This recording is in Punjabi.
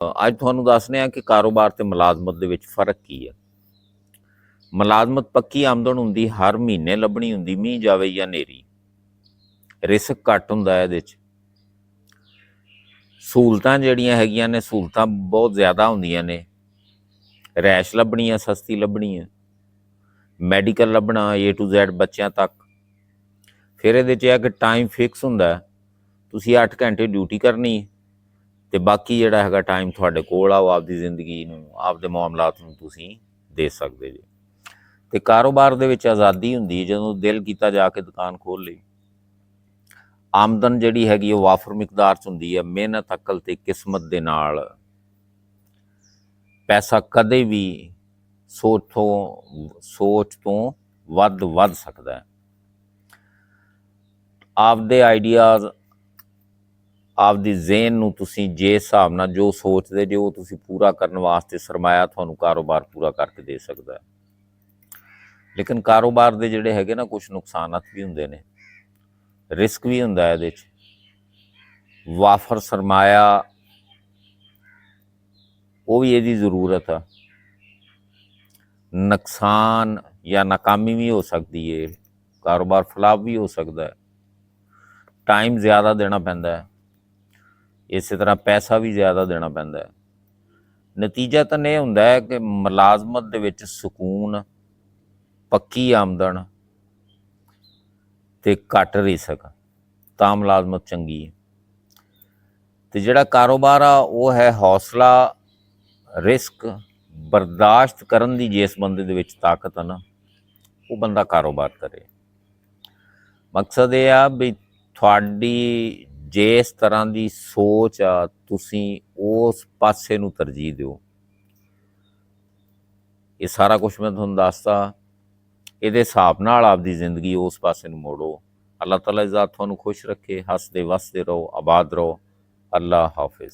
ਅੱਜ ਤੁਹਾਨੂੰ ਦੱਸਦੇ ਹਾਂ ਕਿ ਕਾਰੋਬਾਰ ਤੇ ਮੁਲਾਜ਼ਮਤ ਦੇ ਵਿੱਚ ਫਰਕ ਕੀ ਹੈ। ਮੁਲਾਜ਼ਮਤ ਪੱਕੀ ਆਮਦਨ ਹੁੰਦੀ, ਹਰ ਮਹੀਨੇ ਲੱਭਣੀ ਹੁੰਦੀ, ਮੀਂਹ ਜਾਵੇ ਜਾਂ ਹਨੇਰੀ। ਰਿਸਕ ਘੱਟ ਹੁੰਦਾ ਇਹਦੇ 'ਚ। ਸਹੂਲਤਾਂ ਜਿਹੜੀਆਂ ਹੈਗੀਆਂ ਨੇ, ਸਹੂਲਤਾਂ ਬਹੁਤ ਜ਼ਿਆਦਾ ਹੁੰਦੀਆਂ ਨੇ। ਰੈਸ਼ ਲੱਭਣੀ ਹੈ, ਸਸਤੀ ਲੱਭਣੀ ਹੈ, ਮੈਡੀਕਲ ਲੱਭਣਾ A to Z ਬੱਚਿਆਂ ਤੱਕ। ਫਿਰ ਇਹਦੇ 'ਚ ਇਹ ਕਿ ਟਾਈਮ ਫਿਕਸ ਹੁੰਦਾ, ਤੁਸੀਂ 8 ਘੰਟੇ ਡਿਊਟੀ ਕਰਨੀ ਅਤੇ ਬਾਕੀ ਜਿਹੜਾ ਹੈਗਾ ਟਾਈਮ ਤੁਹਾਡੇ ਕੋਲ ਆ, ਉਹ ਆਪਦੀ ਜ਼ਿੰਦਗੀ ਨੂੰ, ਆਪਦੇ ਮਾਮਲਾਤ ਨੂੰ ਤੁਸੀਂ ਦੇ ਸਕਦੇ ਜੀ। ਅਤੇ ਕਾਰੋਬਾਰ ਦੇ ਵਿੱਚ ਆਜ਼ਾਦੀ ਹੁੰਦੀ, ਜਦੋਂ ਦਿਲ ਕੀਤਾ ਜਾ ਕੇ ਦੁਕਾਨ ਖੋਲ੍ਹ ਲਈ। ਆਮਦਨ ਜਿਹੜੀ ਹੈਗੀ ਉਹ ਵਾਫਰ ਮਿਕਦਾਰ 'ਚ ਹੁੰਦੀ ਹੈ। ਮਿਹਨਤ, ਅਕਲ ਅਤੇ ਕਿਸਮਤ ਦੇ ਨਾਲ ਪੈਸਾ ਕਦੇ ਵੀ ਸੋਚ ਤੋਂ ਵੱਧ ਸਕਦਾ ਹੈ। ਆਪਦੇ ਆਈਡੀਆਜ਼, ਆਪਦੀ ਜ਼ੇਨ ਨੂੰ ਤੁਸੀਂ ਜੇ ਹਿਸਾਬ ਨਾਲ ਜੋ ਸੋਚਦੇ ਜੇ ਉਹ ਤੁਸੀਂ ਪੂਰਾ ਕਰਨ ਵਾਸਤੇ ਸਰਮਾਇਆ ਤੁਹਾਨੂੰ ਕਾਰੋਬਾਰ ਪੂਰਾ ਕਰਕੇ ਦੇ ਸਕਦਾ ਹੈ। ਲੇਕਿਨ ਕਾਰੋਬਾਰ ਦੇ ਜਿਹੜੇ ਹੈਗੇ ਨਾ, ਕੁਛ ਨੁਕਸਾਨਾਤ ਵੀ ਹੁੰਦੇ ਨੇ, ਰਿਸਕ ਵੀ ਹੁੰਦਾ ਇਹਦੇ 'ਚ। ਵਾਫਰ ਸਰਮਾਇਆ ਉਹ ਵੀ ਇਹਦੀ ਜ਼ਰੂਰਤ ਆ। ਨੁਕਸਾਨ ਜਾਂ ਨਾਕਾਮੀ ਵੀ ਹੋ ਸਕਦੀ ਹੈ, ਕਾਰੋਬਾਰ ਫਲਾਪ ਵੀ ਹੋ ਸਕਦਾ ਹੈ। ਟਾਈਮ ਜ਼ਿਆਦਾ ਦੇਣਾ ਪੈਂਦਾ ਹੈ, ਇਸੇ ਤਰ੍ਹਾਂ ਪੈਸਾ ਵੀ ਜ਼ਿਆਦਾ ਦੇਣਾ ਪੈਂਦਾ ਹੈ। ਨਤੀਜਾ ਤਾਂ ਇਹ ਹੁੰਦਾ ਹੈ ਕਿ ਮੁਲਾਜ਼ਮਤ ਦੇ ਵਿੱਚ ਸਕੂਨ, ਪੱਕੀ ਆਮਦਨ ਅਤੇ ਘੱਟ ਰਿਸਕ, ਤਾਂ ਮੁਲਾਜ਼ਮਤ ਚੰਗੀ ਹੈ। ਅਤੇ ਜਿਹੜਾ ਕਾਰੋਬਾਰ ਆ ਉਹ ਹੈ ਹੌਸਲਾ, ਰਿਸਕ ਬਰਦਾਸ਼ਤ ਕਰਨ ਦੀ। ਜਿਸ ਬੰਦੇ ਦੇ ਵਿੱਚ ਤਾਕਤ ਆ ਨਾ, ਉਹ ਬੰਦਾ ਕਾਰੋਬਾਰ ਕਰੇ। ਮਕਸਦ ਇਹ ਆ ਵੀ ਤੁਹਾਡੀ ਜਿਸ ਤਰ੍ਹਾਂ ਦੀ ਸੋਚ ਆ, ਤੁਸੀਂ ਉਸ ਪਾਸੇ ਨੂੰ ਤਰਜੀਹ ਦਿਓ। ਇਹ ਸਾਰਾ ਕੁਛ ਮੈਂ ਤੁਹਾਨੂੰ ਦੱਸਤਾ, ਇਹਦੇ ਹਿਸਾਬ ਨਾਲ ਆਪਦੀ ਜ਼ਿੰਦਗੀ ਉਸ ਪਾਸੇ ਨੂੰ ਮੋੜੋ। ਅੱਲਾਹ ਤਾਲਾ ਜ਼ਾਤ ਤੁਹਾਨੂੰ ਖੁਸ਼ ਰੱਖੇ। ਹੱਸਦੇ ਵਸਦੇ ਰਹੋ, ਆਬਾਦ ਰਹੋ। ਅੱਲਾਹ ਹਾਫਿਜ਼।